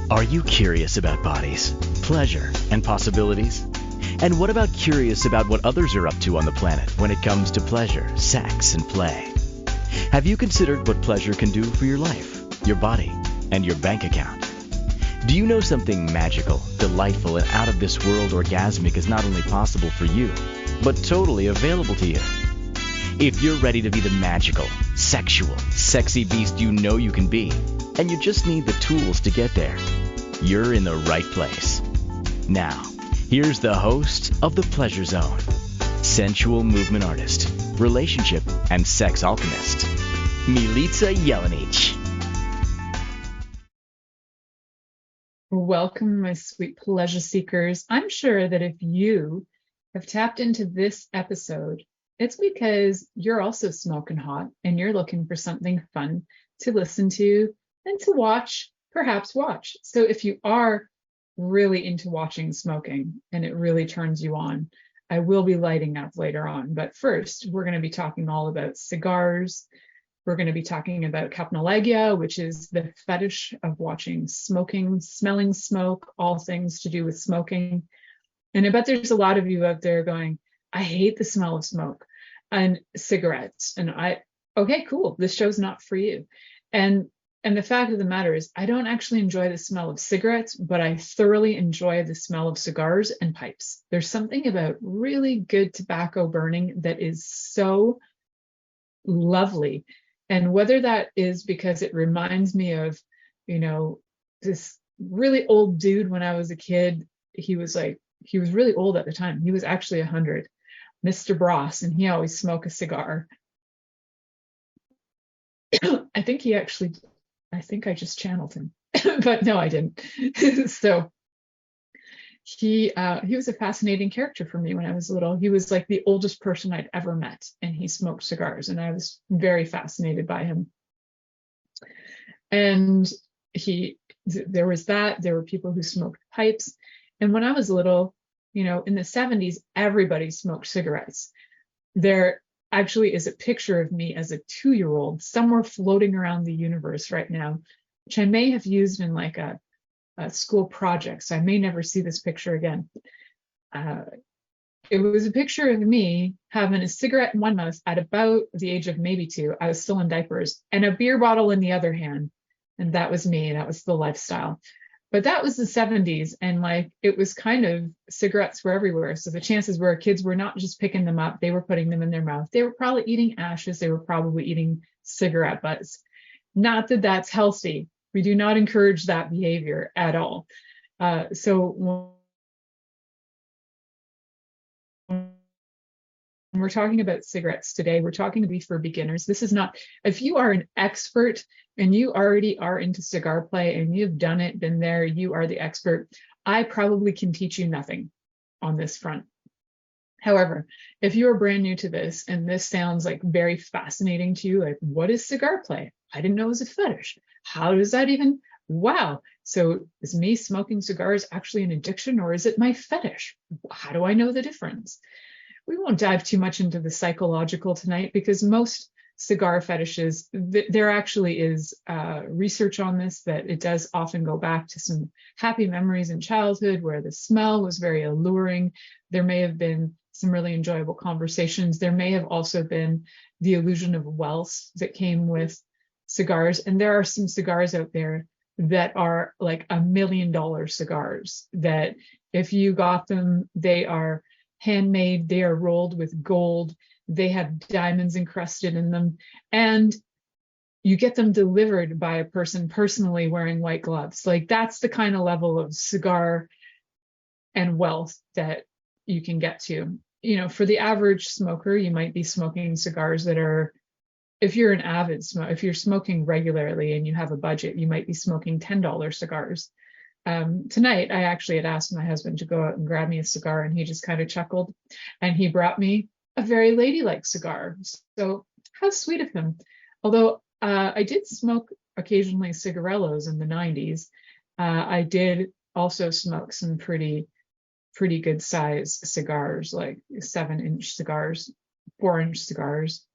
Are you curious about bodies, pleasure, and possibilities? And what about curious about what others are up to on the planet when it comes to pleasure, sex, and play? Have you considered what pleasure can do for your life, your body, and your bank account? Do you know something magical, delightful, and out of this world orgasmic is not only possible for you, but totally available to you? If you're ready to be the magical, sexual, sexy beast you know you can be, and you just need the tools to get there, you're in the right place. Now, here's the host of The Pleasure Zone, sensual movement artist, relationship and sex alchemist, Milica Jelenic. Welcome, my sweet pleasure seekers. I'm sure that if you have tapped into this episode, it's because you're also smoking hot and you're looking for something fun to listen to and to watch, perhaps watch. So if you are really into watching smoking and it really turns you on, I will be lighting up later on. But first, we're going to be talking all about cigars. We're going to be talking about capnolegia, which is the fetish of watching smoking, smelling smoke, all things to do with smoking. And I bet there's a lot of you out there going, I hate the smell of smoke and cigarettes. And okay, cool. This show's not for you. And the fact of the matter is, I don't actually enjoy the smell of cigarettes, but I thoroughly enjoy the smell of cigars and pipes. There's something about really good tobacco burning that is so lovely. And whether that is because it reminds me of, this really old dude when I was a kid. He was really old at the time. He was actually 100, Mr. Bross, and he always smoked a cigar. I think I just channeled him, but no, I didn't. So he was a fascinating character for me when I was little. He was like the oldest person I'd ever met, and he smoked cigars, and I was very fascinated by him. And there was that. There were people who smoked pipes, and when I was little, in the 70s, everybody smoked cigarettes. There actually is a picture of me as a 2-year-old somewhere floating around the universe right now, which I may have used in like a school project, so I may never see this picture again. It was a picture of me having a cigarette in one mouth at about the age of maybe 2. I was still in diapers, and a beer bottle in the other hand. And that was me. That was the lifestyle. But that was the 70s, and it was kind of, cigarettes were everywhere. So the chances were kids were not just picking them up, they were putting them in their mouth. They were probably eating ashes. They were probably eating cigarette butts. Not that that's healthy. We do not encourage that behavior at all. So when we're talking about cigarettes today, we're talking to be for beginners. This is not, if you are an expert and you already are into cigar play and you've done it, been there, you are the expert. I probably can teach you nothing on this front. However, if you are brand new to this and this sounds like very fascinating to you, like, what is cigar play? I didn't know it was a fetish. How does that even, wow. So is me smoking cigars actually an addiction, or is it my fetish? How do I know the difference? We won't dive too much into the psychological tonight, because most cigar fetishes, there actually is research on this, that it does often go back to some happy memories in childhood where the smell was very alluring. There may have been some really enjoyable conversations. There may have also been the illusion of wealth that came with cigars. And there are some cigars out there that are like $1 million cigars that if you got them, they are handmade, they are rolled with gold, they have diamonds encrusted in them, and you get them delivered by a person personally wearing white gloves. Like, that's the kind of level of cigar and wealth that you can get to. For the average smoker, you might be smoking cigars that are, if you're an avid smoker, if you're smoking regularly and you have a budget, you might be smoking $10 cigars. Tonight, I actually had asked my husband to go out and grab me a cigar, and he just kind of chuckled, and he brought me a very ladylike cigar. So how sweet of him. Although I did smoke occasionally cigarillos in the 90s, I did also smoke some pretty good size cigars, like 7-inch cigars, 4-inch cigars.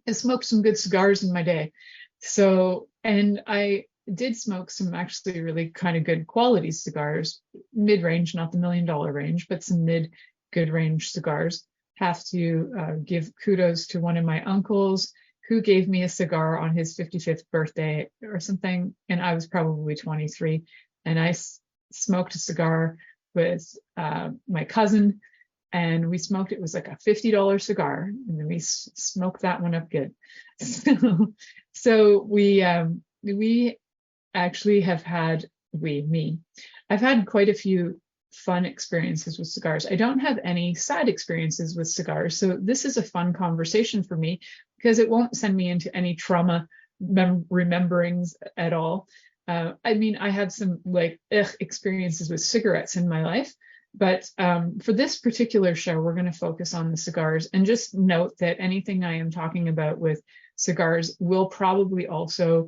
I smoked some good cigars in my day. So, and I did smoke some actually really kind of good quality cigars, mid-range, not the $1 million range, but some good range cigars. Have to give kudos to one of my uncles who gave me a cigar on his 55th birthday or something, and I was probably 23, and I smoked a cigar with my cousin, and we smoked, it was like a $50 cigar, and we smoked that one up good. So we actually have had, I've had quite a few fun experiences with cigars. I don't have any sad experiences with cigars, so this is a fun conversation for me because it won't send me into any trauma rememberings at all. I mean, I have some like experiences with cigarettes in my life, but for this particular show, we're going to focus on the cigars, and just note that anything I am talking about with cigars will probably also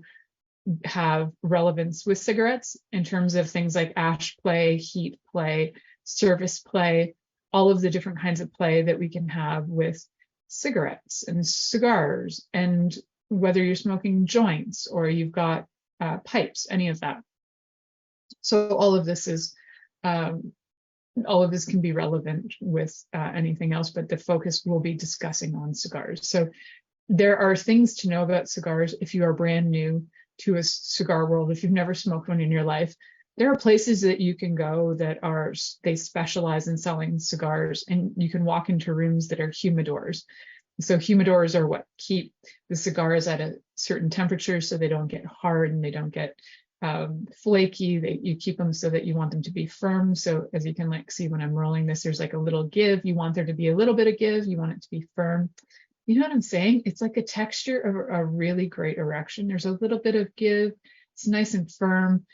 have relevance with cigarettes in terms of things like ash play, heat play, service play, all of the different kinds of play that we can have with cigarettes and cigars, and whether you're smoking joints or you've got pipes, any of that. So all of this can be relevant with anything else, but the focus will be discussing on cigars. So there are things to know about cigars if you are brand new to a cigar world. If you've never smoked one in your life, there are places that you can go that they specialize in selling cigars, and you can walk into rooms that are humidors. So humidors are what keep the cigars at a certain temperature so they don't get hard and they don't get flaky. You keep them so that you want them to be firm. So as you can like see when I'm rolling this, there's like a little give. You want there to be a little bit of give. You want it to be firm. You know what I'm saying? It's like a texture of a really great erection. There's a little bit of give. It's nice and firm.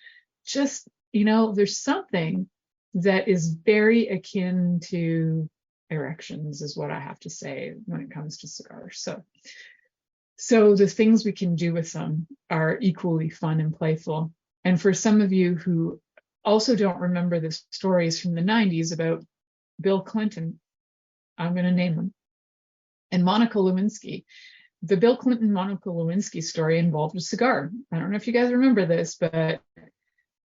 Just, there's something that is very akin to erections, is what I have to say when it comes to cigars. So the things we can do with them are equally fun and playful. And for some of you who also don't remember the stories from the 90s about Bill Clinton, I'm going to name them, and Monica Lewinsky. The Bill Clinton Monica Lewinsky story involved a cigar. I don't know if you guys remember this, but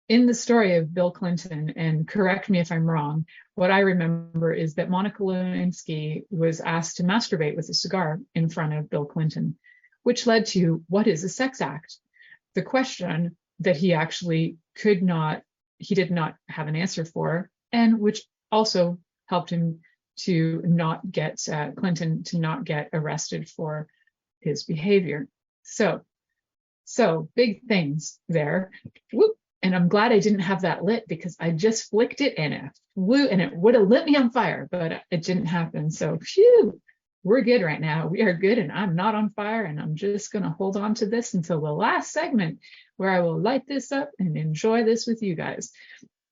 in the story of Bill Clinton, and correct me if I'm wrong, what I remember is that Monica Lewinsky was asked to masturbate with a cigar in front of Bill Clinton, which led to, what is a sex act? The question that he actually did not have an answer for, and which also helped him to not get Clinton to not get arrested for his behavior. So big things there. Whoop. And I'm glad I didn't have that lit, because I just flicked it and it flew and it would have lit me on fire, but it didn't happen. So phew, we're good right now. We are good, and I'm not on fire, and I'm just going to hold on to this until the last segment where I will light this up and enjoy this with you guys.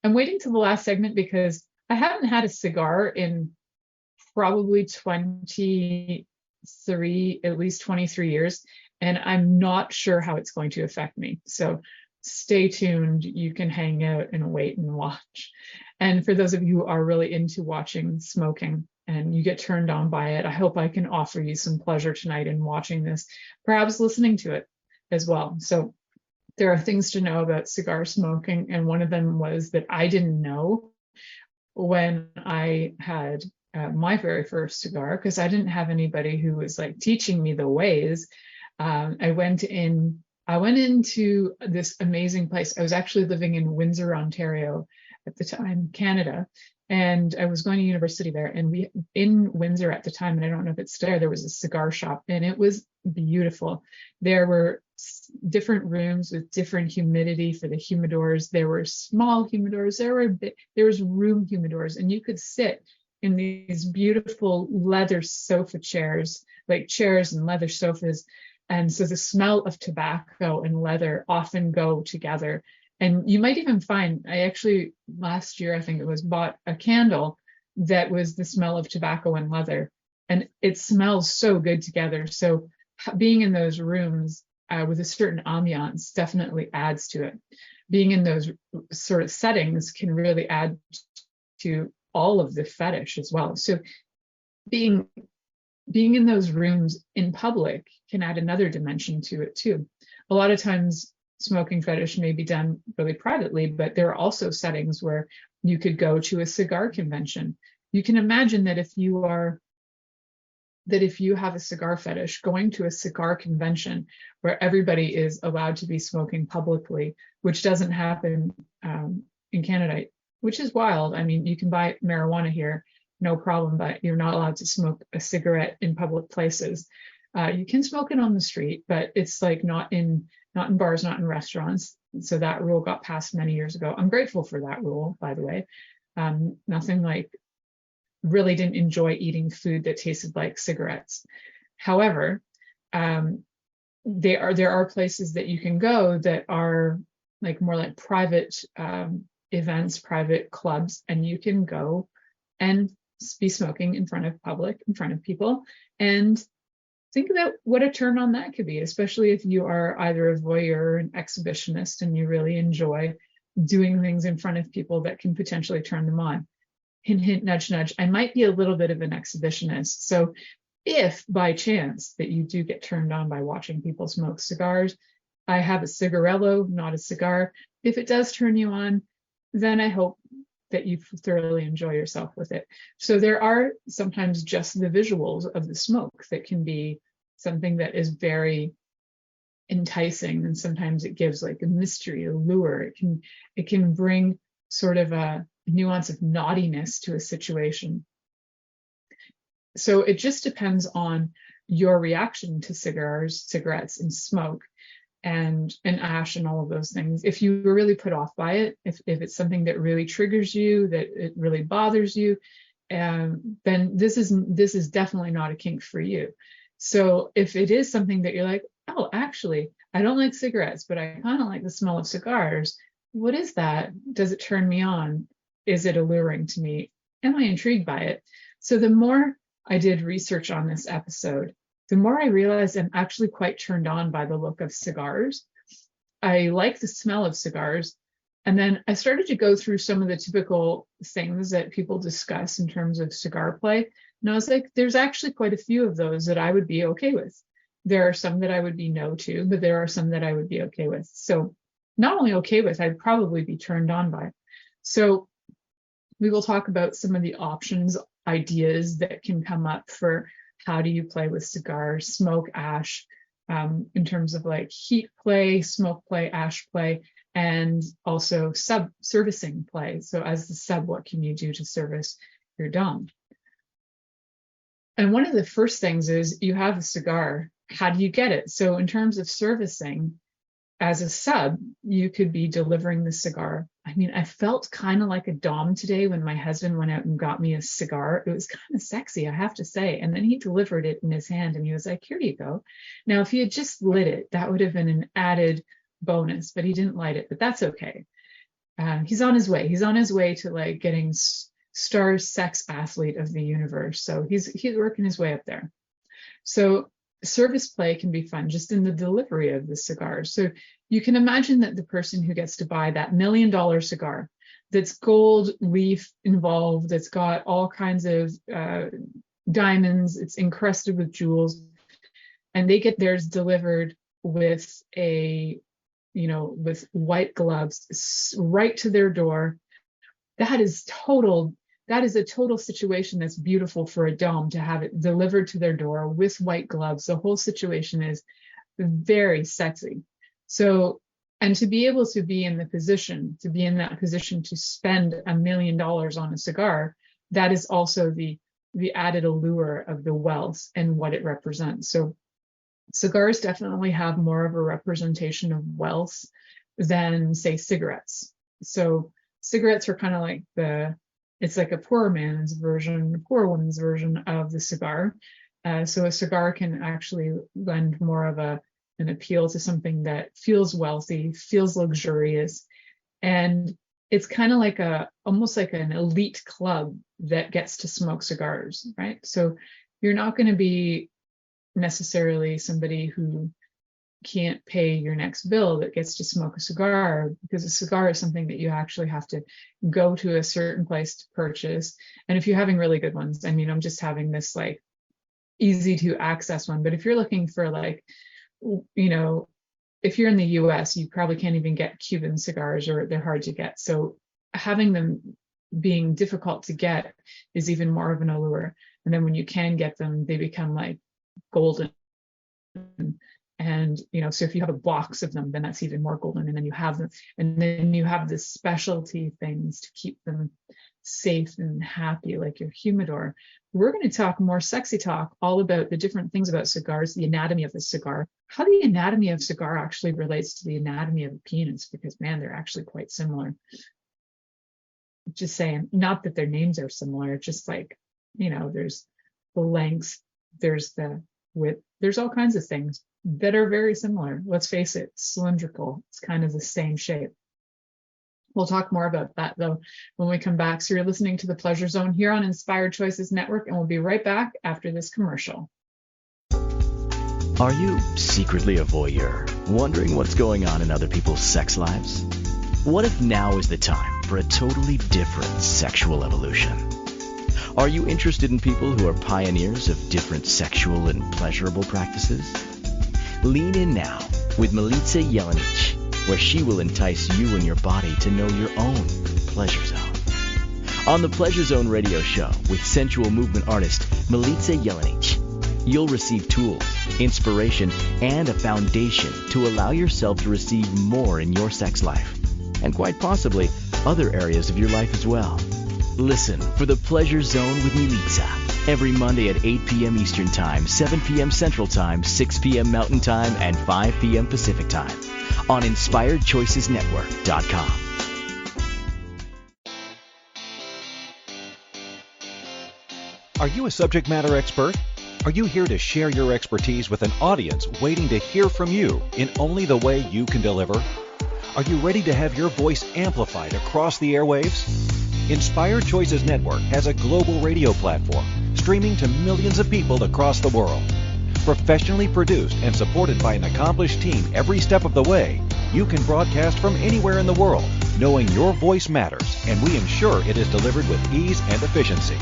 I'm waiting till the last segment because I haven't had a cigar in probably 23 years, and I'm not sure how it's going to affect me. So stay tuned. You can hang out and wait and watch. And for those of you who are really into watching smoking and you get turned on by it, I hope I can offer you some pleasure tonight in watching this, perhaps listening to it as well. So there are things to know about cigar smoking, and one of them was that I didn't know when I had my very first cigar, because I didn't have anybody who was like teaching me the ways. I went into this amazing place. I was actually living in Windsor, Ontario at the time, Canada, and I was going to university there. And in Windsor at the time, and I don't know if it's there was a cigar shop, and it was beautiful. There were different rooms with different humidity for the humidors. There were small humidors. There was room humidors, and you could sit in these beautiful leather sofa chairs, like chairs and leather sofas. And so the smell of tobacco and leather often go together. And you might even find, I actually, last year, I think it was, bought a candle that was the smell of tobacco and leather. And it smells so good together. So being in those rooms with a certain ambiance definitely adds to it. Being in those sort of settings can really add to all of the fetish as well. So being in those rooms in public can add another dimension to it too. A lot of times smoking fetish may be done really privately, but there are also settings where you could go to a cigar convention. You can imagine that if you have a cigar fetish, going to a cigar convention where everybody is allowed to be smoking publicly, which doesn't happen in Canada, which is wild. I mean, you can buy marijuana here, no problem, but you're not allowed to smoke a cigarette in public places. You can smoke it on the street, but it's like not in bars, not in restaurants. So that rule got passed many years ago. I'm grateful for that rule, by the way. Nothing like really didn't enjoy eating food that tasted like cigarettes. However, there are places that you can go that are like more like private events, private clubs, and you can go and be smoking in front of people, and think about what a turn on that could be, especially if you are either a voyeur or an exhibitionist and you really enjoy doing things in front of people that can potentially turn them on. Hint, hint, nudge, nudge. I might be a little bit of an exhibitionist. So if by chance that you do get turned on by watching people smoke cigars, I have a cigarello, not a cigar. If it does turn you on, then I hope that you thoroughly enjoy yourself with it. So there are sometimes just the visuals of the smoke that can be something that is very enticing, and sometimes it gives like a mystery, a lure. It can bring sort of a nuance of naughtiness to a situation. So it just depends on your reaction to cigars, cigarettes, and smoke, and ash, and all of those things. If you were really put off by it, if it's something that really triggers you, that it really bothers you, then this is definitely not a kink for you. So if it is something that you're like, oh, actually, I don't like cigarettes, but I kind of like the smell of cigars. What is that? Does it turn me on? Is it alluring to me? Am I intrigued by it? So the more I did research on this episode, the more I realized I'm actually quite turned on by the look of cigars. I like the smell of cigars. And then I started to go through some of the typical things that people discuss in terms of cigar play. And I was like, there's actually quite a few of those that I would be okay with. There are some that I would be no to, but there are some that I would be okay with. So not only okay with, I'd probably be turned on by. So we will talk about some of the options, ideas that can come up for how do you play with cigars, smoke, ash, in terms of like heat play, smoke play, ash play, and also servicing play. So as the sub, what can you do to service your dom? And one of the first things is you have a cigar. How do you get it? So in terms of servicing, as a sub, you could be delivering the cigar. I mean, I felt kind of like a dom today when my husband went out and got me a cigar. It was kind of sexy, I have to say. And then he delivered it in his hand and he was like, here you go. Now, if he had just lit it, that would have been an added bonus, but he didn't light it, but that's okay. He's on his way. He's on his way to like getting star sex athlete of the universe. So he's working his way up there. So service play can be fun just in the delivery of the cigars. So you can imagine that the person who gets to buy that $1 million cigar that's gold leaf involved, that's got all kinds of diamonds, it's encrusted with jewels, and they get theirs delivered with with white gloves right to their door. That is a total situation that's beautiful for a dom, to have it delivered to their door with white gloves. The whole situation is very sexy. So, and to be able to be in that position to spend $1 million on a cigar, that is also the added allure of the wealth and what it represents. So cigars definitely have more of a representation of wealth than, say, cigarettes. So cigarettes are kind of like it's like a poor man's version, a poor woman's version of the cigar. So a cigar can actually lend more of an appeal to something that feels wealthy, feels luxurious, and it's kind of like almost like an elite club that gets to smoke cigars, right? So you're not going to be necessarily somebody who can't pay your next bill that gets to smoke a cigar, because a cigar is something that you actually have to go to a certain place to purchase. And if you're having really good ones, I mean, I'm just having this like easy to access one, but if you're looking for like, if you're in the US, you probably can't even get Cuban cigars, or they're hard to get. So having them being difficult to get is even more of an allure. And then when you can get them, they become like golden. And so if you have a box of them, then that's even more golden. And then you have them, and then you have the specialty things to keep them safe and happy, like your humidor. We're going to talk more sexy talk all about the different things about cigars, the anatomy of the cigar, how the anatomy of cigar actually relates to the anatomy of the penis, because man, they're actually quite similar. Just saying, not that their names are similar, just like, there's the lengths, there's the width, there's all kinds of things that are very similar. Let's face it, cylindrical, it's kind of the same shape. We'll talk more about that though when we come back. So you're listening to The Pleasure Zone here on Inspired Choices Network, and we'll be right back after this commercial. Are you secretly a voyeur, wondering what's going on in other people's sex lives? What if now is the time for a totally different sexual evolution? Are you interested in people who are pioneers of different sexual and pleasurable practices? Lean in now with Milica Jelenic, where she will entice you and your body to know your own pleasure zone. On the Pleasure Zone radio show with sensual movement artist Milica Jelenic, you'll receive tools, inspiration, and a foundation to allow yourself to receive more in your sex life, and quite possibly other areas of your life as well. Listen for The Pleasure Zone with Milica every Monday at 8 p.m. Eastern Time, 7 p.m. Central Time, 6 p.m. Mountain Time, and 5 p.m. Pacific Time on InspiredChoicesNetwork.com. Are you a subject matter expert? Are you here to share your expertise with an audience waiting to hear from you in only the way you can deliver? Are you ready to have your voice amplified across the airwaves? Inspired Choices Network has a global radio platform streaming to millions of people across the world. Professionally produced and supported by an accomplished team every step of the way, you can broadcast from anywhere in the world, knowing your voice matters, and we ensure it is delivered with ease and efficiency.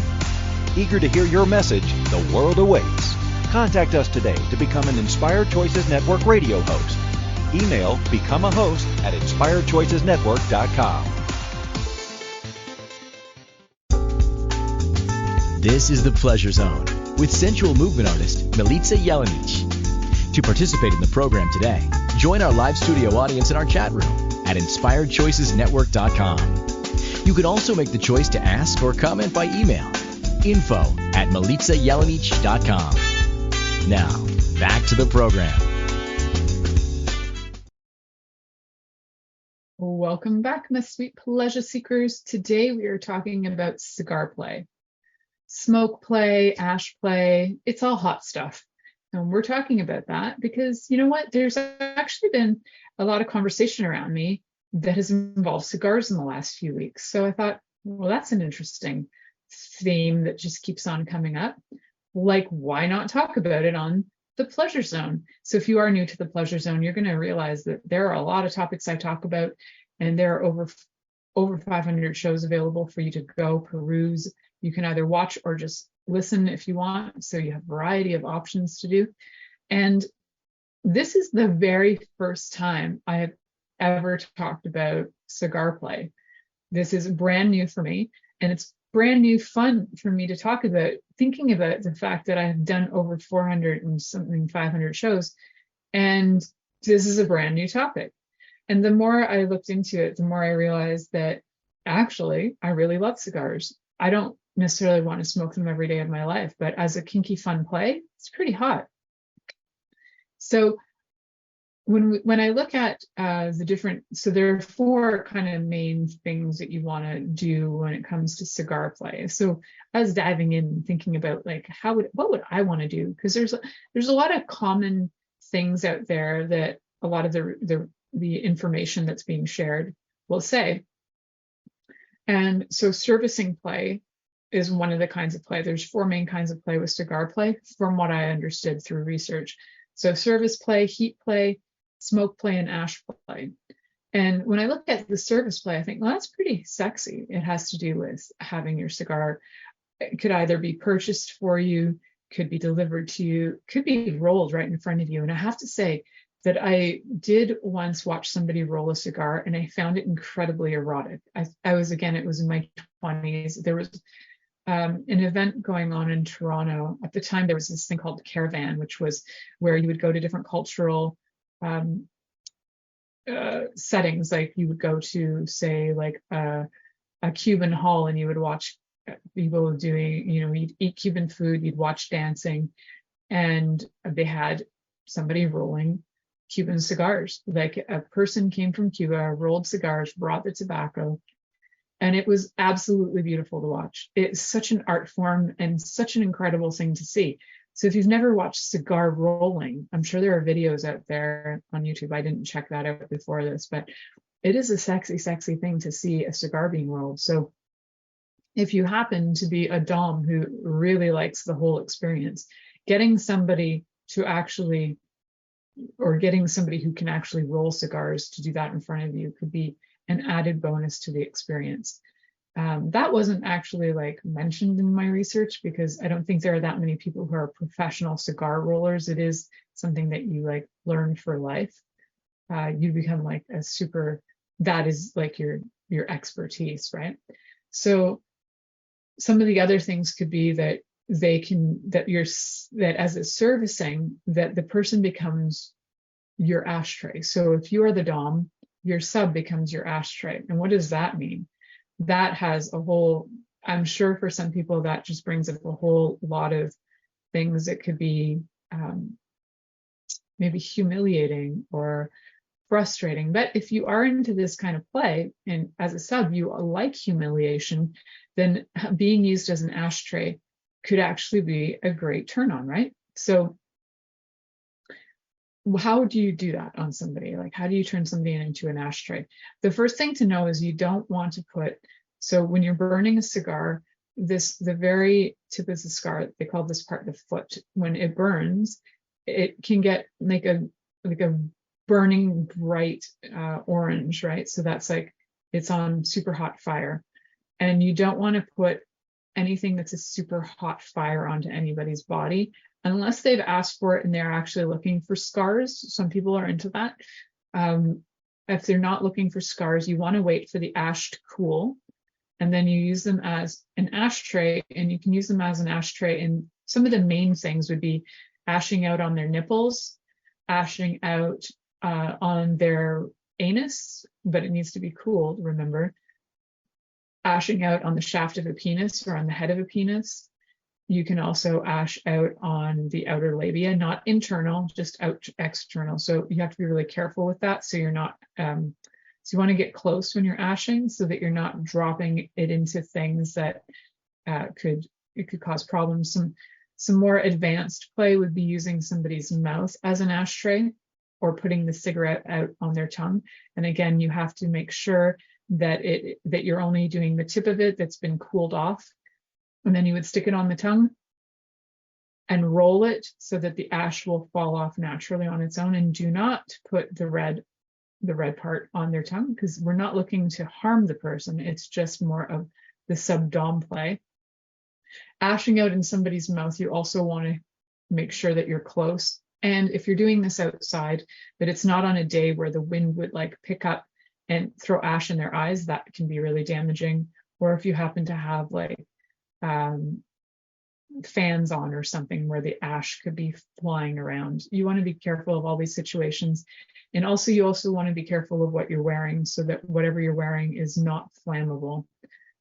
Eager to hear your message, the world awaits. Contact us today to become an Inspired Choices Network radio host. Email become a host at inspiredchoicesnetwork.com. This is The Pleasure Zone with sensual movement artist Milica Jelenic. To participate in the program today, join our live studio audience in our chat room at inspiredchoicesnetwork.com. You can also make the choice to ask or comment by email, info@milicajelenic.com. Now, back to the program. Welcome back, my sweet pleasure seekers. Today we are talking about cigar play. Smoke play, ash play, it's all hot stuff. And we're talking about that because you know what? There's actually been a lot of conversation around me that has involved cigars in the last few weeks. So I thought, well, that's an interesting theme that just keeps on coming up. Like, why not talk about it on the Pleasure Zone? So if you are new to the Pleasure Zone, you're going to realize that there are a lot of topics I talk about, and there are over 500 shows available for you to go peruse. You can either watch or just listen if you want. So you have a variety of options to do. And this is the very first time I have ever talked about cigar play. This is brand new for me, and it's brand new fun for me to talk about, thinking about the fact that I have done over 400 and something 500 shows, and this is a brand new topic. And the more I looked into it, the more I realized that actually I really love cigars. I don't necessarily want to smoke them every day of my life, but as a kinky fun play, it's pretty hot. So when I look at the different, so there are four kind of main things that you want to do when it comes to cigar play. So I was diving in and thinking about like what would I want to do? Because there's a lot of common things out there that a lot of the information that's being shared will say. And so servicing play is one of the kinds of play. There's four main kinds of play with cigar play, from what I understood through research. So service play, heat play, smoke play, and ash play. And when I look at the service play, I think, well, that's pretty sexy. It has to do with having your cigar. It could either be purchased for you, could be delivered to you, could be rolled right in front of you. And I have to say, that I did once watch somebody roll a cigar, and I found it incredibly erotic. I was, again, it was in my 20s. There was an event going on in Toronto. At the time, there was this thing called Caravan, which was where you would go to different cultural settings. Like you would go to, say, like a Cuban hall, and you would watch people doing, you'd eat Cuban food, you'd watch dancing, and they had somebody rolling Cuban cigars. Like a person came from Cuba, rolled cigars, brought the tobacco, and it was absolutely beautiful to watch. It's such an art form and such an incredible thing to see. So if you've never watched cigar rolling, I'm sure there are videos out there on YouTube. I didn't check that out before this, but it is a sexy, sexy thing to see a cigar being rolled. So if you happen to be a dom who really likes the whole experience, getting somebody to actually, or getting somebody who can actually roll cigars to do that in front of you could be an added bonus to the experience. That wasn't actually like mentioned in my research because I don't think there are that many people who are professional cigar rollers. It is something that you like learn for life. You become like a super, that is like your expertise, right? So some of the other things could be that that as it's servicing, that the person becomes your ashtray. So if you are the dom, your sub becomes your ashtray. And what does that mean? That has a whole, I'm sure for some people that just brings up a whole lot of things. It could be maybe humiliating or frustrating. But if you are into this kind of play, and as a sub you like humiliation, then being used as an ashtray could actually be a great turn on, right? So how do you do that on somebody? Like, how do you turn somebody into an ashtray? The first thing to know is you don't want to put, so when you're burning a cigar, the very tip of the cigar, they call this part the foot. When it burns, it can get like a burning bright orange, right? So that's like, it's on super hot fire. And you don't want to put anything that's a super hot fire onto anybody's body unless they've asked for it and they're actually looking for scars. Some people are into that. If they're not looking for scars, you want to wait for the ash to cool, and then you use them as an ashtray. And you can use them as an ashtray, and some of the main things would be ashing out on their nipples, ashing out on their anus, but it needs to be cooled, remember. Ashing out on the shaft of a penis or on the head of a penis. You can also ash out on the outer labia, not internal, just out external. So you have to be really careful with that. So you're not, so you want to get close when you're ashing so that you're not dropping it into things that could cause problems. Some more advanced play would be using somebody's mouth as an ashtray or putting the cigarette out on their tongue. And again, you have to make sure that you're only doing the tip of it that's been cooled off, and then you would stick it on the tongue and roll it so that the ash will fall off naturally on its own. And do not put the red part on their tongue, because we're not looking to harm the person. It's just more of the sub-dom play. Ashing out in somebody's mouth, you also want to make sure that you're close. And if you're doing this outside, that it's not on a day where the wind would like pick up and throw ash in their eyes. That can be really damaging. Or if you happen to have like fans on or something where the ash could be flying around. You want to be careful of all these situations. And also you also want to be careful of what you're wearing so that whatever you're wearing is not flammable.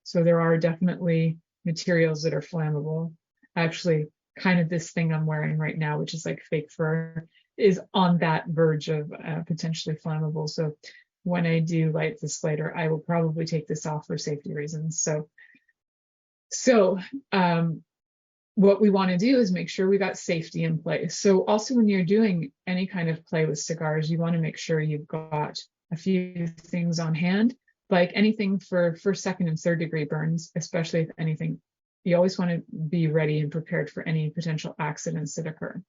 So there are definitely materials that are flammable. Actually, kind of this thing I'm wearing right now, which is like fake fur, is on that verge of potentially flammable. So when I do light this later, I will probably take this off for safety reasons. So what we want to do is make sure we got safety in place. So also when you're doing any kind of play with cigars, you want to make sure you've got a few things on hand, like anything for first, second, and third degree burns, especially if anything, you always want to be ready and prepared for any potential accidents that occur.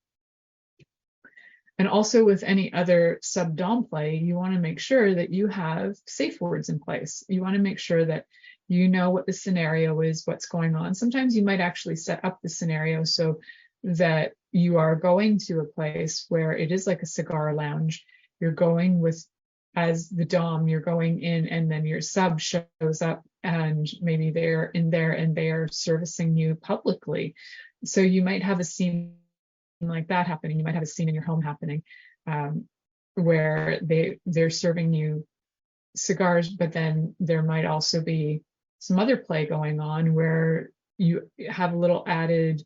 And also with any other sub-dom play, you want to make sure that you have safe words in place. You want to make sure that you know what the scenario is, what's going on. Sometimes you might actually set up the scenario so that you are going to a place where it is like a cigar lounge. You're going with, as the dom, you're going in, and then your sub shows up, and maybe they're in there and they are servicing you publicly. So you might have a scene like that happening. You might have a scene in your home happening, where they're serving you cigars, but then there might also be some other play going on where you have a little added,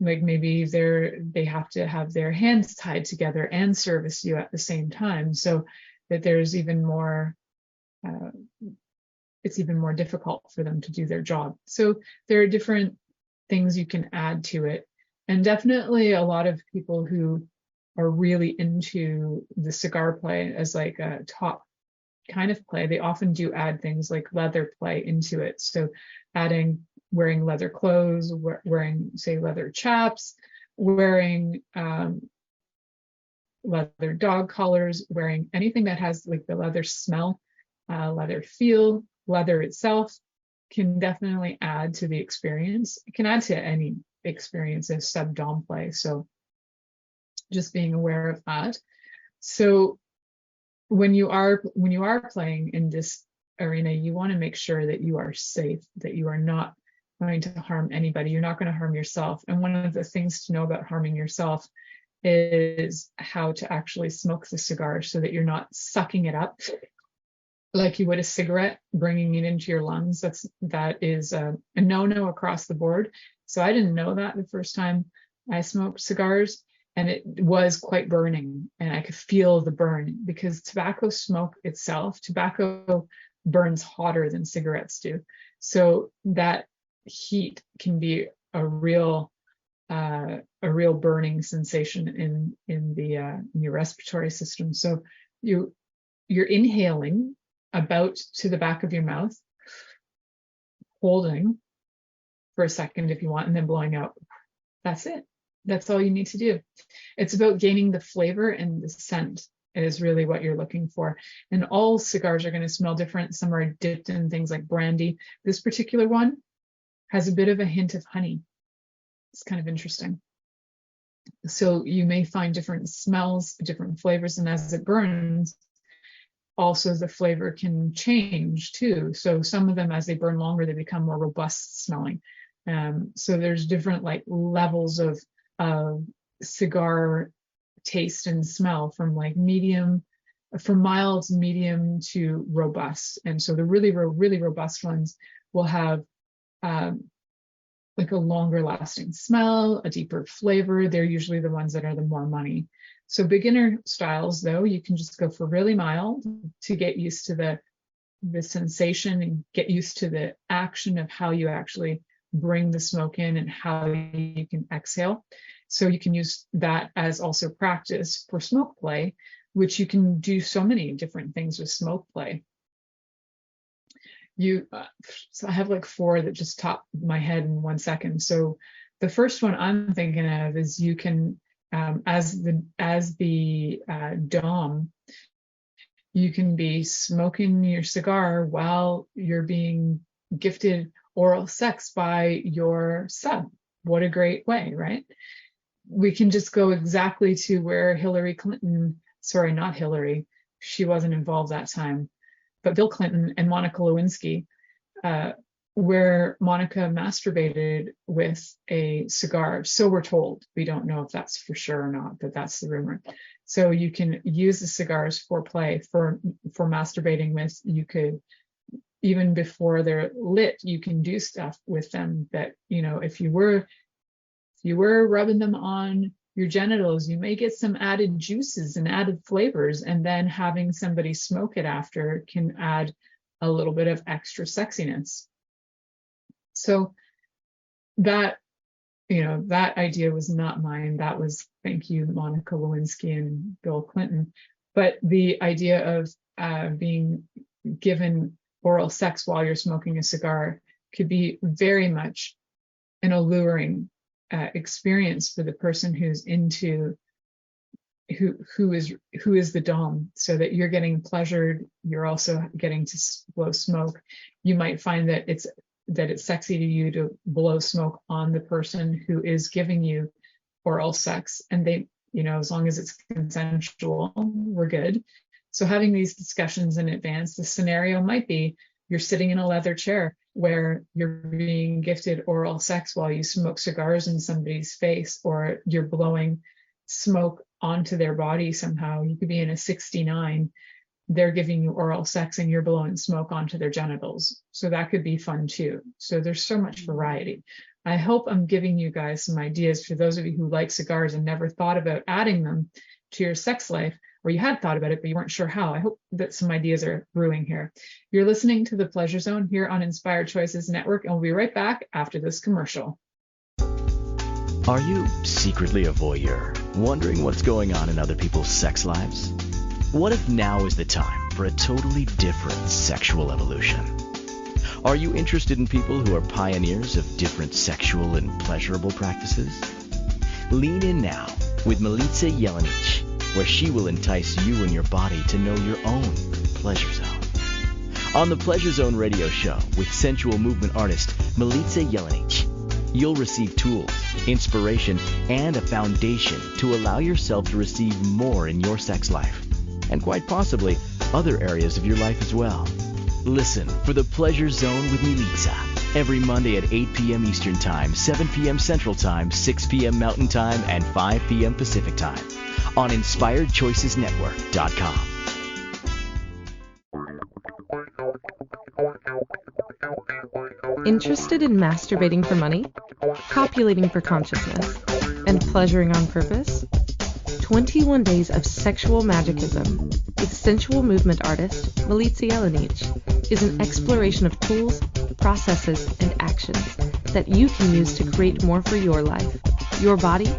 like maybe they have to have their hands tied together and service you at the same time, so that there's even more, it's even more difficult for them to do their job. So there are different things you can add to it. And definitely a lot of people who are really into the cigar play as like a top kind of play, they often do add things like leather play into it. So wearing leather clothes, wearing, say, leather chaps, wearing leather dog collars, wearing anything that has like the leather smell, leather feel. Leather itself can definitely add to the experience. It can add to any experience of sub-dom play. So just being aware of that. So when you are playing in this arena, you want to make sure that you are safe, that you are not going to harm anybody. You're not going to harm yourself. And one of the things to know about harming yourself is how to actually smoke the cigar so that you're not sucking it up like you would a cigarette, bringing it into your lungs. That is a no-no across the board. So I didn't know that the first time I smoked cigars, and it was quite burning, and I could feel the burn, because tobacco smoke itself, tobacco burns hotter than cigarettes do. So that heat can be a real burning sensation in your respiratory system. So you're inhaling about to the back of your mouth, holding for a second if you want, and then blowing out. That's it. That's all you need to do. It's about gaining the flavor and the scent is really what you're looking for. And all cigars are going to smell different. Some are dipped in things like brandy. This particular one has a bit of a hint of honey. It's kind of interesting. So you may find different smells, different flavors, and as it burns, also the flavor can change too. So some of them, as they burn longer, they become more robust smelling. So there's different like levels of cigar taste and smell, from like mild, medium to robust. And so the really robust ones will have like a longer lasting smell, a deeper flavor. They're usually the ones that are the more money. So beginner styles, though, you can just go for really mild to get used to the sensation and get used to the action of how you actually bring the smoke in and how you can exhale. So you can use that as also practice for smoke play, which you can do so many different things with smoke play. So I have like 4 that just top my head in 1 second. So the first one I'm thinking of is you can, as the dom, you can be smoking your cigar while you're being gifted oral sex by your sub. What a great way, right? We can just go exactly to where Hillary Clinton, sorry, not Hillary, she wasn't involved that time, but Bill Clinton and Monica Lewinsky, where Monica masturbated with a cigar. So we're told. We don't know if that's for sure or not, but that's the rumor. So you can use the cigars for play, for masturbating with. You could, even before they're lit, you can do stuff with them that, if you were rubbing them on your genitals, you may get some added juices and added flavors, and then having somebody smoke it after can add a little bit of extra sexiness. So that idea was not mine. That was, thank you, Monica Lewinsky and Bill Clinton. But the idea of being given oral sex while you're smoking a cigar could be very much an alluring experience for the person who's into who is the dom, so that you're getting pleasured, you're also getting to blow smoke. You might find that it's sexy to you to blow smoke on the person who is giving you oral sex, and they, as long as it's consensual, we're good. So having these discussions in advance, the scenario might be you're sitting in a leather chair where you're being gifted oral sex while you smoke cigars in somebody's face, or you're blowing smoke onto their body somehow. You could be in a 69, they're giving you oral sex and you're blowing smoke onto their genitals. So that could be fun too. So there's so much variety. I hope I'm giving you guys some ideas for those of you who like cigars and never thought about adding them to your sex life, or you had thought about it, but you weren't sure how. I hope that some ideas are brewing here. You're listening to The Pleasure Zone here on Inspired Choices Network, and we'll be right back after this commercial. Are you secretly a voyeur, wondering what's going on in other people's sex lives? What if now is the time for a totally different sexual evolution? Are you interested in people who are pioneers of different sexual and pleasurable practices? Lean in now with Milica Jelenic, where she will entice you and your body to know your own pleasure zone. On the Pleasure Zone radio show with sensual movement artist Milica Jelenic, you'll receive tools, inspiration, and a foundation to allow yourself to receive more in your sex life, and quite possibly other areas of your life as well. Listen for the Pleasure Zone with Milica every Monday at 8 p.m. Eastern Time, 7 p.m. Central Time, 6 p.m. Mountain Time, and 5 p.m. Pacific Time on InspiredChoicesNetwork.com. Interested in masturbating for money, copulating for consciousness, and pleasuring on purpose? 21 Days of Sexual Magicism with sensual movement artist Milica Jelenic is an exploration of tools, processes, and actions that you can use to create more for your life, your body,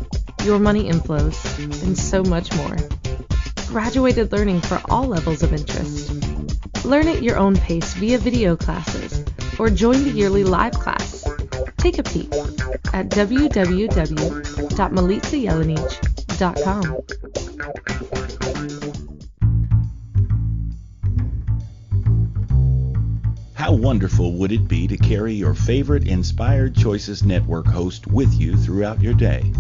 your money inflows, and so much more. Graduated learning for all levels of interest. Learn at your own pace via video classes or join the yearly live class. Take a peek at www.milicajelenic.com. How wonderful would it be to carry your favorite Inspired Choices Network host with you throughout your day?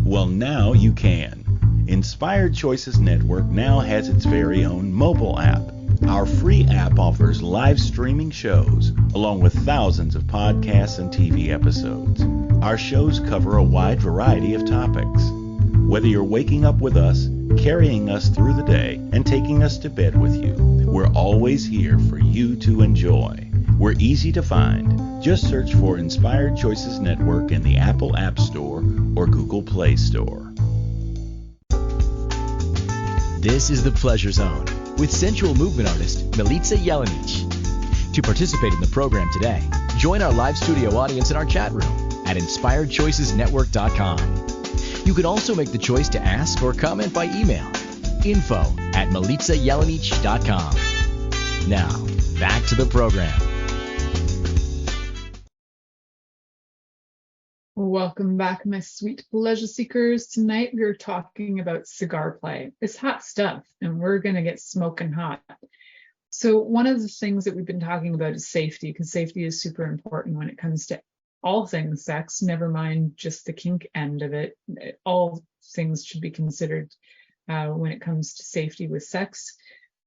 Well, now you can. Inspired Choices Network now has its very own mobile app. Our free app offers live streaming shows, along with thousands of podcasts and TV episodes. Our shows cover a wide variety of topics. Whether you're waking up with us, carrying us through the day, and taking us to bed with you, we're always here for you to enjoy. We're easy to find. Just search for Inspired Choices Network in the Apple App Store or Google Play Store. This is The Pleasure Zone with sensual movement artist Milica Jelenic. To participate in the program today, join our live studio audience in our chat room at InspiredChoicesNetwork.com. You can also make the choice to ask or comment by email, info@milicajelenic.com. Now, back to the program. Welcome back, my sweet pleasure seekers. Tonight we're talking about cigar play. It's hot stuff, and we're going to get smoking hot. So one of the things that we've been talking about is safety, because safety is super important when it comes to all things sex, never mind just the kink end of it. All things should be considered when it comes to safety with sex.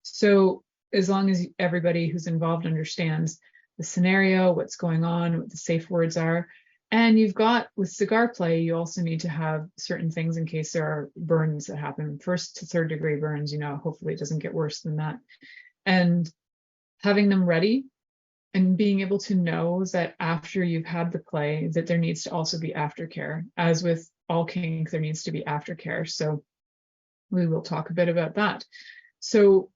So as long as everybody who's involved understands the scenario, what's going on, what the safe words are, and you've got, with cigar play, you also need to have certain things in case there are burns that happen, 1st to 3rd degree burns, hopefully it doesn't get worse than that. And having them ready and being able to know that after you've had the play, that there needs to also be aftercare. As with all kink, there needs to be aftercare. So we will talk a bit about that. So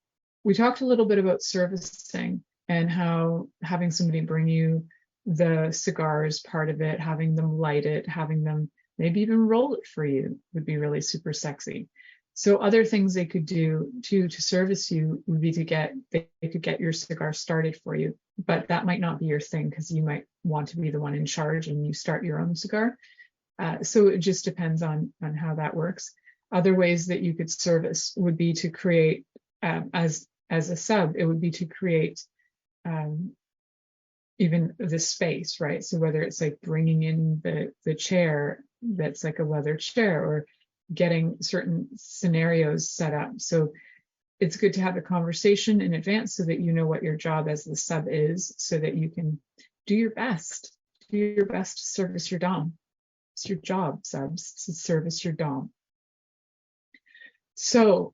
we talked a little bit about servicing and how having somebody bring you the cigars part of it, having them light it, having them maybe even roll it for you would be really super sexy. So other things they could do to service you would be they could get your cigar started for you, but that might not be your thing because you might want to be the one in charge and you start your own cigar. So it just depends on how that works. Other ways that you could service would be to create, as a sub, it would be to create even the space, right? So whether it's like bringing in the chair that's like a leather chair, or getting certain scenarios set up. So it's good to have a conversation in advance so that you know what your job as the sub is, so that you can do your best. Do your best to service your dom. It's your job, subs, to service your dom. So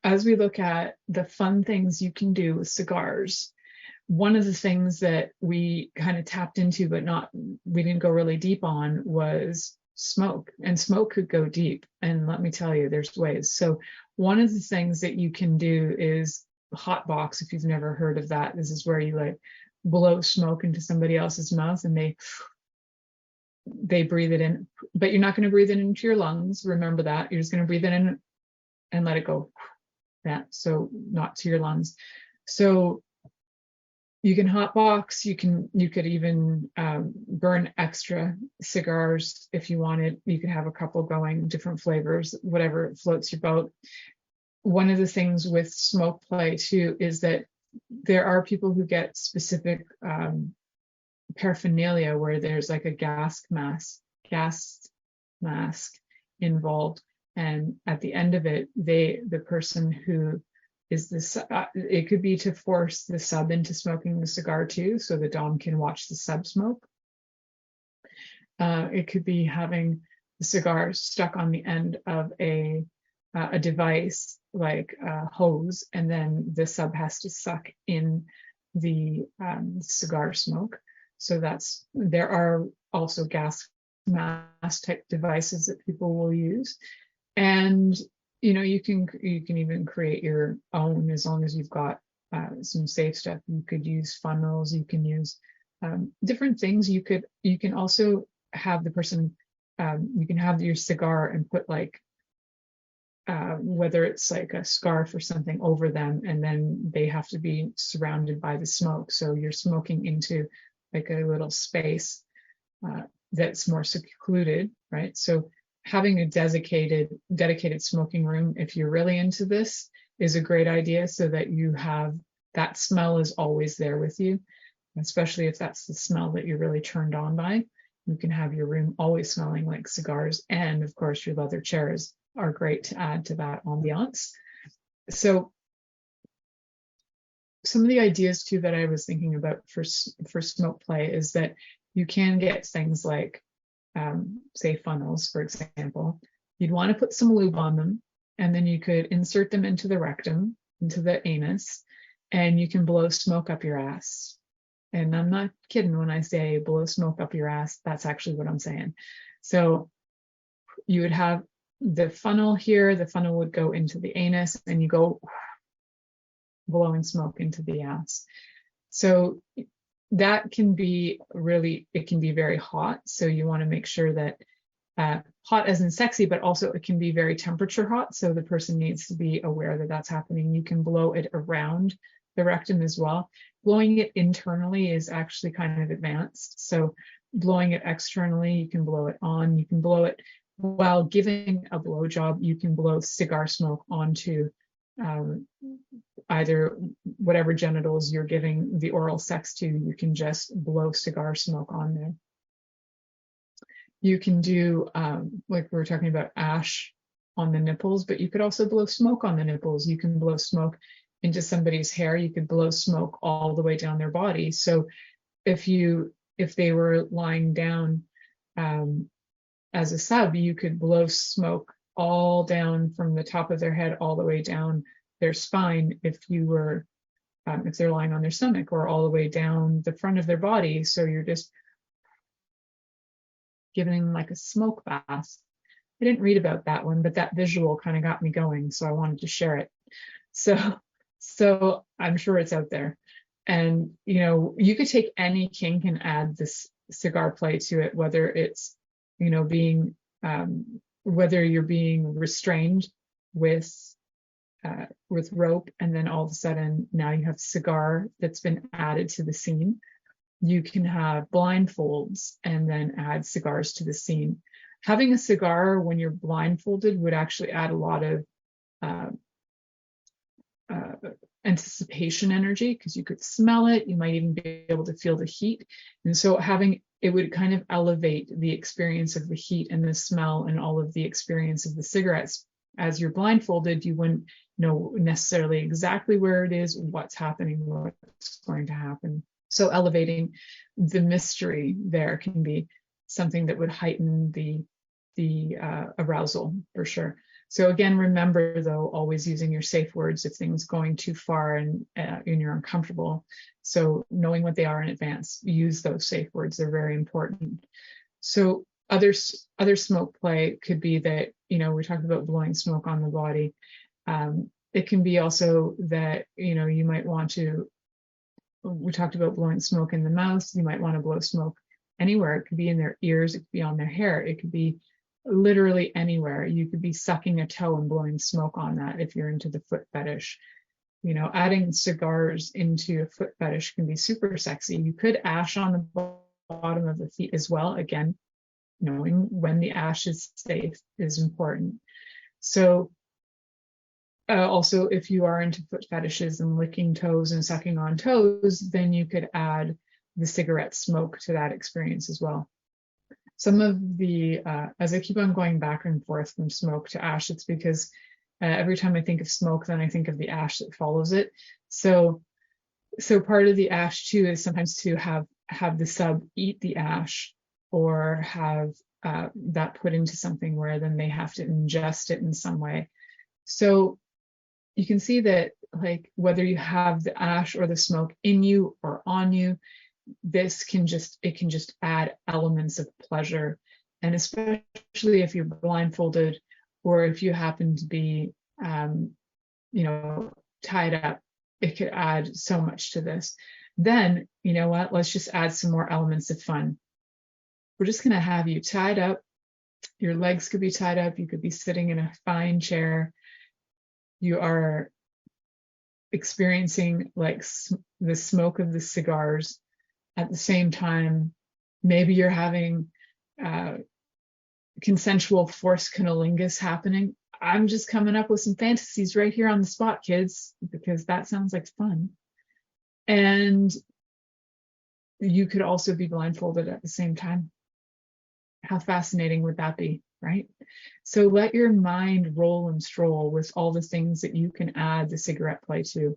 as we look at the fun things you can do with cigars, one of the things that we kind of tapped into, but we didn't go really deep on, was smoke. And smoke could go deep. And let me tell you, there's ways. So one of the things that you can do is hot box. If you've never heard of that, this is where you like blow smoke into somebody else's mouth and they breathe it in, but you're not going to breathe it into your lungs. Remember that. You're just going to breathe it in and let it go. Yeah, so not to your lungs. So you can hotbox. You could even burn extra cigars if you wanted. You could have a couple going, different flavors, whatever floats your boat. One of the things with smoke play too is that there are people who get specific paraphernalia where there's like a gas mask involved, and at the end of it, the person who is this, it could be to force the sub into smoking the cigar too, so the dom can watch the sub smoke. It could be having the cigar stuck on the end of a device like a hose, and then the sub has to suck in the cigar smoke. So there are also gas mask type devices that people will use. And you can even create your own, as long as you've got some safe stuff. You could use funnels, you can use different things. You can also have the person, you can have your cigar and put like whether it's like a scarf or something over them, and then they have to be surrounded by the smoke. So you're smoking into like a little space that's more secluded, right? So having a dedicated smoking room, if you're really into this, is a great idea, so that you have that smell is always there with you, especially if that's the smell that you're really turned on by. You can have your room always smelling like cigars, and of course your leather chairs are great to add to that ambiance. So some of the ideas too that I was thinking about for smoke play is that you can get things like say funnels, for example. You'd want to put some lube on them, and then you could insert them into the rectum, into the anus, and you can blow smoke up your ass. And I'm not kidding when I say blow smoke up your ass. That's actually what I'm saying. So you would have the funnel here, the funnel would go into the anus, and you go blowing smoke into the ass. So that can be it can be very hot. So you want to make sure that hot as in sexy, but also it can be very temperature hot. So the person needs to be aware that that's happening. You can blow it around the rectum as well. Blowing it internally is actually kind of advanced. So blowing it externally, you can blow it on, you can blow it while giving a blowjob. You can blow cigar smoke onto either whatever genitals you're giving the oral sex to. You can just blow cigar smoke on there. You can do like we were talking about ash on the nipples, but you could also blow smoke on the nipples. You can blow smoke into somebody's hair. You could blow smoke all the way down their body. So if they were lying down as a sub, you could blow smoke all down from the top of their head all the way down their spine if they're lying on their stomach, or all the way down the front of their body. So you're just giving them like a smoke bath. I didn't read about that one, but that visual kind of got me going, so I wanted to share it. So I'm sure it's out there. And you could take any kink and add this cigar play to it, whether it's being whether you're being restrained with rope, and then all of a sudden now you have cigar that's been added to the scene. You can have blindfolds and then add cigars to the scene. Having a cigar when you're blindfolded would actually add a lot of anticipation energy, because you could smell it, you might even be able to feel the heat. And so having it would kind of elevate the experience of the heat and the smell and all of the experience of the cigarettes. As you're blindfolded, you wouldn't know necessarily exactly where it is, what's happening, what's going to happen. So elevating the mystery there can be something that would heighten the arousal for sure. So again, remember though, always using your safe words if things going too far and you're uncomfortable. So knowing what they are in advance, use those safe words. They're very important. So other smoke play could be that, we talked about blowing smoke on the body. It can be also that, you might want to, we talked about blowing smoke in the mouth. You might want to blow smoke anywhere. It could be in their ears. It could be on their hair. It could be literally anywhere. You could be sucking a toe and blowing smoke on that if you're into the foot fetish. Adding cigars into a foot fetish can be super sexy. You could ash on the bottom of the feet as well. Again, knowing when the ash is safe is important. So also, if you are into foot fetishes and licking toes and sucking on toes, then you could add the cigarette smoke to that experience as well. Some of the, as I keep on going back and forth from smoke to ash, it's because every time I think of smoke, then I think of the ash that follows it. So part of the ash too is sometimes to have the sub eat the ash, or have that put into something where then they have to ingest it in some way. So you can see that, like, whether you have the ash or the smoke in you or on you, this can just add elements of pleasure. And especially if you're blindfolded, or if you happen to be tied up, it could add so much to this. Then, you know what, let's just add some more elements of fun. We're just going to have you tied up. Your legs could be tied up. You could be sitting in a fine chair. You are experiencing like the smoke of the cigars. At the same time, maybe you're having consensual forced cunnilingus happening. I'm just coming up with some fantasies right here on the spot, kids, because that sounds like fun. And you could also be blindfolded at the same time. How fascinating would that be, right? So let your mind roll and stroll with all the things that you can add the cigarette play to.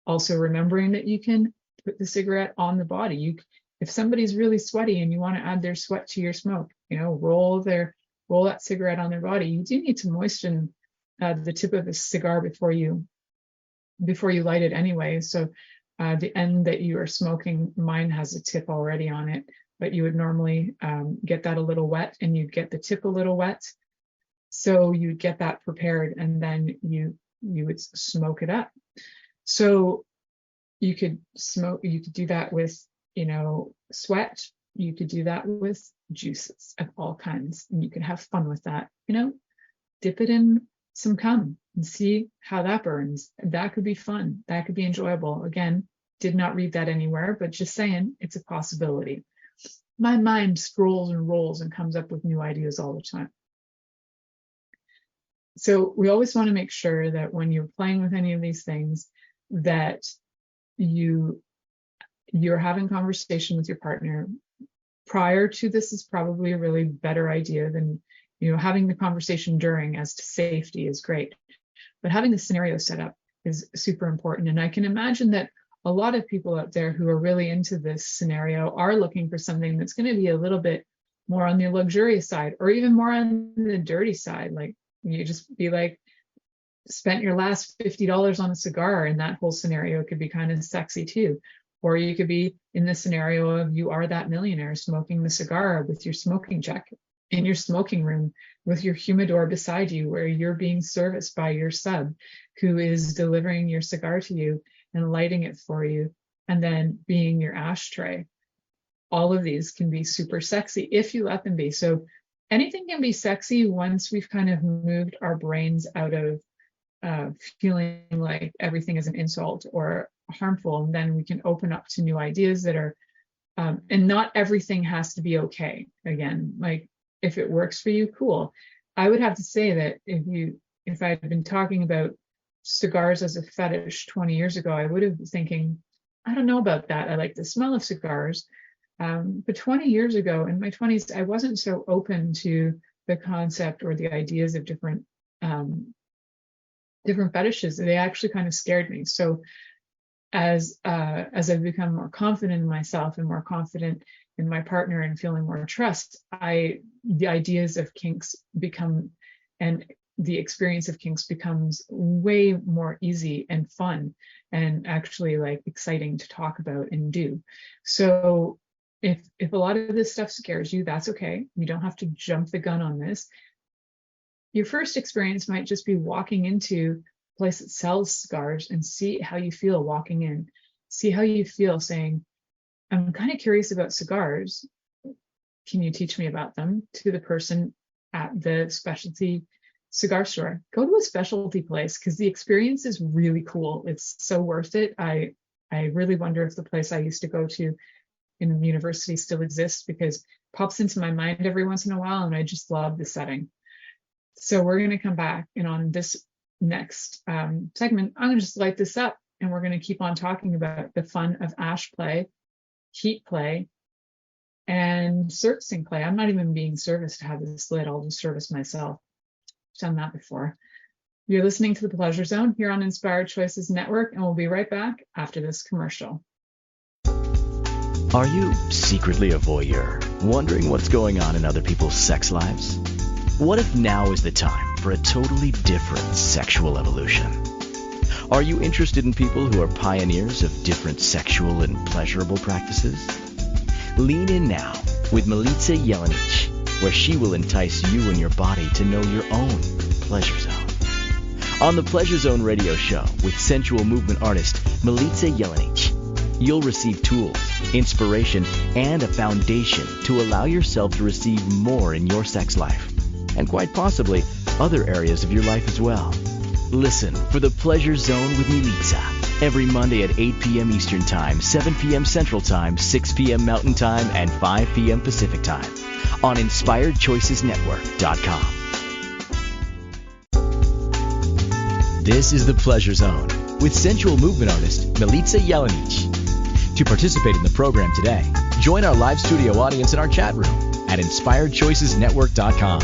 Also remembering that you can put the cigarette on the body. If somebody's really sweaty and you want to add their sweat to your smoke, roll that cigarette on their body. You do need to moisten the tip of the cigar before you light it anyway. So the end that you are smoking, mine has a tip already on it, but you would normally get that a little wet, and you'd get the tip a little wet. So you'd get that prepared, and then you would smoke it up. So you could do that with, sweat. You could do that with juices of all kinds, and you can have fun with that. Dip it in some cum and see how that burns. That could be fun. That could be enjoyable. Again, did not read that anywhere, but just saying, it's a possibility. My mind scrolls and rolls and comes up with new ideas all the time. So we always want to make sure that when you're playing with any of these things, that you're having conversation with your partner prior to this is probably a really better idea than, having the conversation during as to safety is great. But having the scenario set up is super important. And I can imagine that a lot of people out there who are really into this scenario are looking for something that's going to be a little bit more on the luxurious side, or even more on the dirty side. Like, you just be like, spent your last $50 on a cigar, and that whole scenario could be kind of sexy too. Or you could be in the scenario of you are that millionaire smoking the cigar with your smoking check in your smoking room with your humidor beside you, where you're being serviced by your sub who is delivering your cigar to you and lighting it for you, and then being your ashtray. All of these can be super sexy if you let them be. So anything can be sexy once we've kind of moved our brains out of feeling like everything is an insult or harmful, and then we can open up to new ideas that are, and not everything has to be okay. Again, like, if it works for you, cool. I would have to say that if I had been talking about cigars as a fetish 20 years ago, I would have been thinking, I don't know about that. I like the smell of cigars. But 20 years ago, in my 20s, I wasn't so open to the concept or the ideas of different fetishes. They actually kind of scared me. So as I've become more confident in myself and more confident in my partner and feeling more trust, the ideas of kinks become, and the experience of kinks becomes way more easy and fun and actually like exciting to talk about and do. So if a lot of this stuff scares you, that's okay. You don't have to jump the gun on this. Your first experience might just be walking into a place that sells cigars and see how you feel walking in. See how you feel saying, I'm kind of curious about cigars. Can you teach me about them? To the person at the specialty cigar store. Go to a specialty place because the experience is really cool. It's so worth it. I really wonder if the place I used to go to in university still exists, because it pops into my mind every once in a while and I just love the setting. So we're going to come back, and on this next segment, I'm going to just light this up and we're going to keep on talking about the fun of ash play, heat play, and servicing play. I'm not even being serviced to have this lit. I'll just service myself. I've done that before. You're listening to The Pleasure Zone here on Inspired Choices Network, and we'll be right back after this commercial. Are you secretly a voyeur, wondering what's going on in other people's sex lives? What if now is the time for a totally different sexual evolution? Are you interested in people who are pioneers of different sexual and pleasurable practices? Lean in now with Milica Jelenic, where she will entice you and your body to know your own pleasure zone. On the Pleasure Zone radio show with sensual movement artist Milica Jelenic, you'll receive tools, inspiration, and a foundation to allow yourself to receive more in your sex life, and quite possibly other areas of your life as well. Listen for The Pleasure Zone with Milica every Monday at 8 p.m. Eastern Time, 7 p.m. Central Time, 6 p.m. Mountain Time, and 5 p.m. Pacific Time on InspiredChoicesNetwork.com. This is The Pleasure Zone with sensual movement artist Milica Jelenic. To participate in the program today, join our live studio audience in our chat room at InspiredChoicesNetwork.com.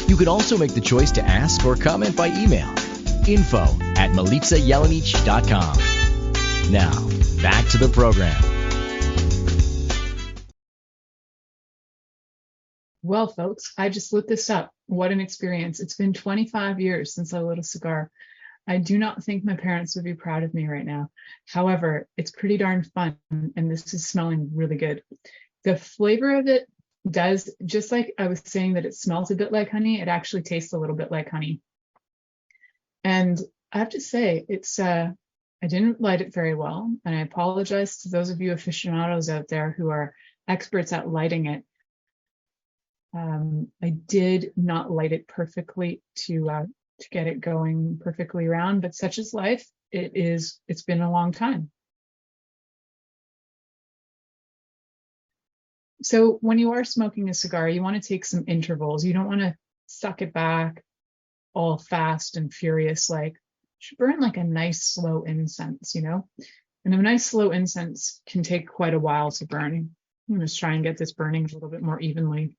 You can also make the choice to ask or comment by email, info@MilicaJelenic.com. Now, back to the program. Well, folks, I just lit this up. What an experience. It's been 25 years since I lit a cigar. I do not think my parents would be proud of me right now. However, it's pretty darn fun, and this is smelling really good. The flavor of it does, just like I was saying that it smells a bit like honey, it actually tastes a little bit like honey. And I have to say, it's I didn't light it very well, and I apologize to those of you aficionados out there who are experts at lighting it. I did not light it perfectly to get it going perfectly round, but such is life. It's been a long time. So when you are smoking a cigar, you want to take some intervals. You don't want to suck it back all fast and furious. Like, you should burn like a nice slow incense, And a nice slow incense can take quite a while to burn. I'm just try and get this burning a little bit more evenly.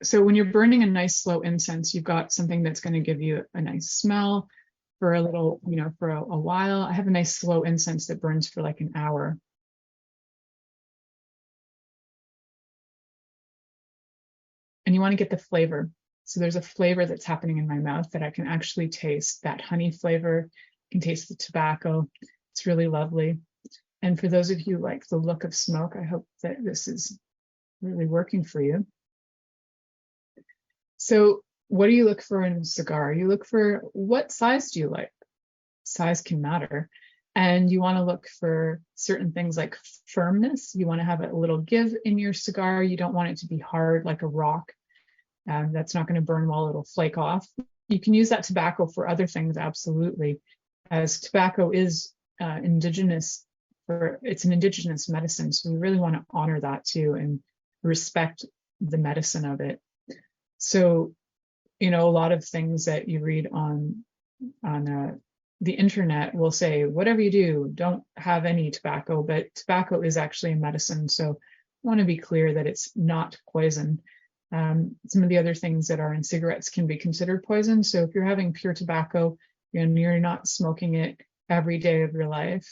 So when you're burning a nice slow incense, you've got something that's going to give you a nice smell for a little, for a while. I have a nice slow incense that burns for like an hour. And you want to get the flavor. So there's a flavor that's happening in my mouth that I can actually taste, that honey flavor. I can taste the tobacco. It's really lovely. And for those of you who like the look of smoke, I hope that this is really working for you. So what do you look for in a cigar? You look for, what size do you like? Size can matter. And you want to look for certain things like firmness. You want to have a little give in your cigar. You don't want it to be hard like a rock. That's not going to burn well. It'll flake off. You can use that tobacco for other things, absolutely, as tobacco is indigenous. It's an indigenous medicine. So we really want to honor that too and respect the medicine of it. So, a lot of things that you read on the internet will say, whatever you do, don't have any tobacco, but tobacco is actually a medicine. So I want to be clear that it's not poison. Some of the other things that are in cigarettes can be considered poison. So if you're having pure tobacco and you're not smoking it every day of your life,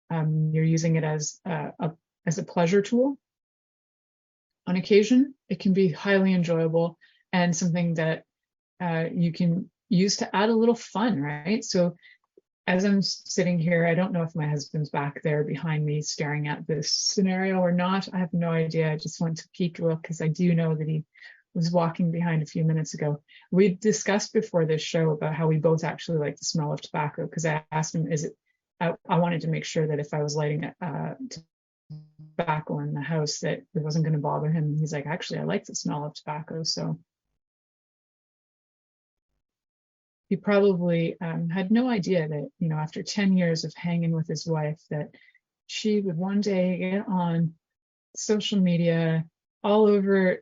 you're using it as a pleasure tool. On occasion, it can be highly enjoyable and something that you can use to add a little fun, right? So as I'm sitting here, I don't know if my husband's back there behind me staring at this scenario or not. I have no idea. I just went to peek a look because I do know that he was walking behind a few minutes ago. We discussed before this show about how we both actually like the smell of tobacco, because I asked him, I wanted to make sure that if I was lighting tobacco in the house that it wasn't going to bother him. He's like, actually, I like the smell of tobacco. So he probably had no idea that, after 10 years of hanging with his wife, that she would one day get on social media all over,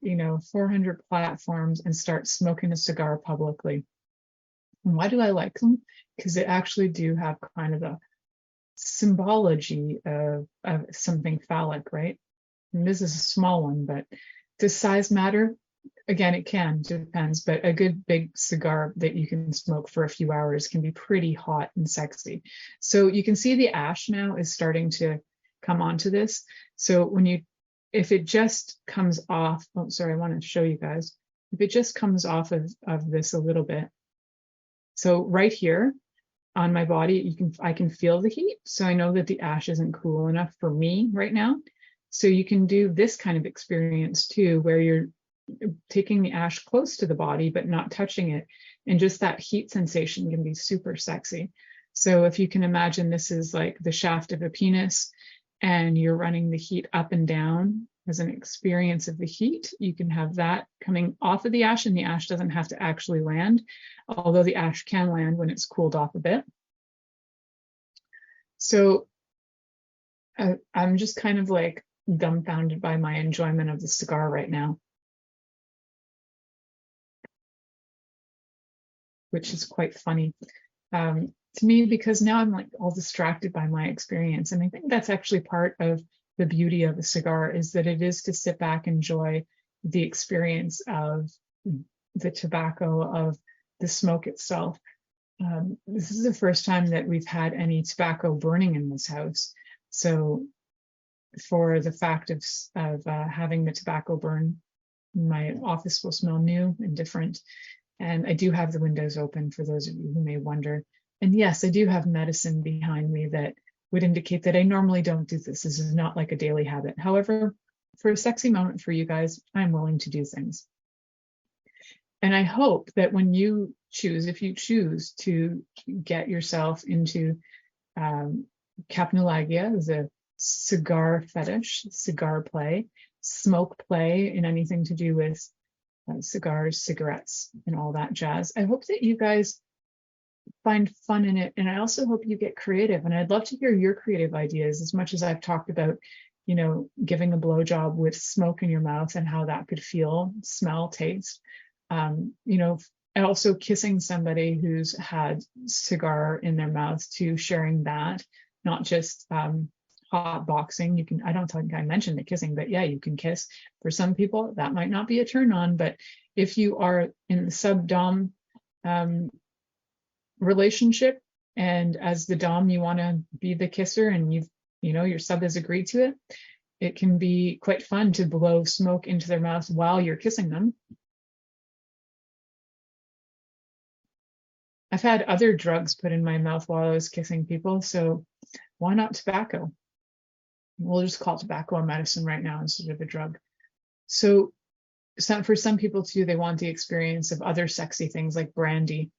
400 platforms and start smoking a cigar publicly. And why do I like them? Because they actually do have kind of a symbology of something phallic, right? And this is a small one, but does size matter? Again, it depends, but a good big cigar that you can smoke for a few hours can be pretty hot and sexy. So you can see the ash now is starting to come onto this. So if it just comes off, I want to show you guys. If it just comes off of this a little bit. So right here on my body, I can feel the heat. So I know that the ash isn't cool enough for me right now. So you can do this kind of experience too, where you're taking the ash close to the body but not touching it, and just that heat sensation can be super sexy. So if you can imagine, this is like the shaft of a penis and you're running the heat up and down as an experience of the heat, you can have that coming off of the ash, and the ash doesn't have to actually land, although the ash can land when it's cooled off a bit. So I'm just kind of like dumbfounded by my enjoyment of the cigar right now, which is quite funny to me, because now I'm like all distracted by my experience. And I think that's actually part of the beauty of a cigar, is that it is to sit back, enjoy the experience of the tobacco, of the smoke itself. This is the first time that we've had any tobacco burning in this house. So for the fact of having the tobacco burn, my office will smell new and different. And I do have the windows open for those of you who may wonder. And yes, I do have medicine behind me that would indicate that I normally don't do this. This is not like a daily habit. However, for a sexy moment for you guys, I'm willing to do things. And I hope that when you choose, if you choose to get yourself into capnulagia, as a cigar fetish, cigar play, smoke play, and anything to do with cigars, cigarettes, and all that jazz, I hope that you guys find fun in it. And I also hope you get creative. And I'd love to hear your creative ideas, as much as I've talked about, giving a blowjob with smoke in your mouth and how that could feel, smell, taste. And also kissing somebody who's had cigar in their mouth, to sharing that, not just hot boxing. I don't think I mentioned the kissing, but yeah, you can kiss. For some people, that might not be a turn on, but if you are in the sub-dom relationship, and as the dom, you want to be the kisser, and your sub has agreed to it, it can be quite fun to blow smoke into their mouth while you're kissing them. I've had other drugs put in my mouth while I was kissing people, so why not tobacco? We'll just call tobacco a medicine right now instead of a drug. So for some people too, they want the experience of other sexy things like brandy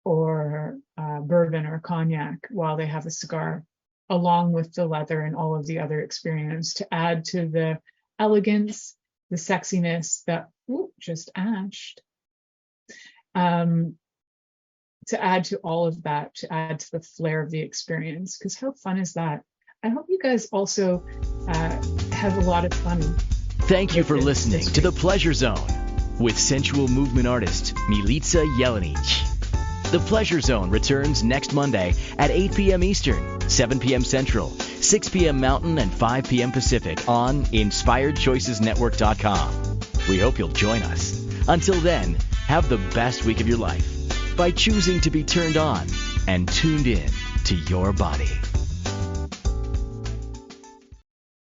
or bourbon or cognac while they have a cigar, along with the leather and all of the other experience, to add to the elegance, the sexiness that just ashed. To add to all of that, to add to the flair of the experience, because how fun is that? I hope you guys also have a lot of fun. Thank you for listening to The Pleasure Zone with sensual movement artist Milica Jelenic. The Pleasure Zone returns next Monday at 8 p.m. Eastern, 7 p.m. Central, 6 p.m. Mountain, and 5 p.m. Pacific on InspiredChoicesNetwork.com. We hope you'll join us. Until then, have the best week of your life by choosing to be turned on and tuned in to your body.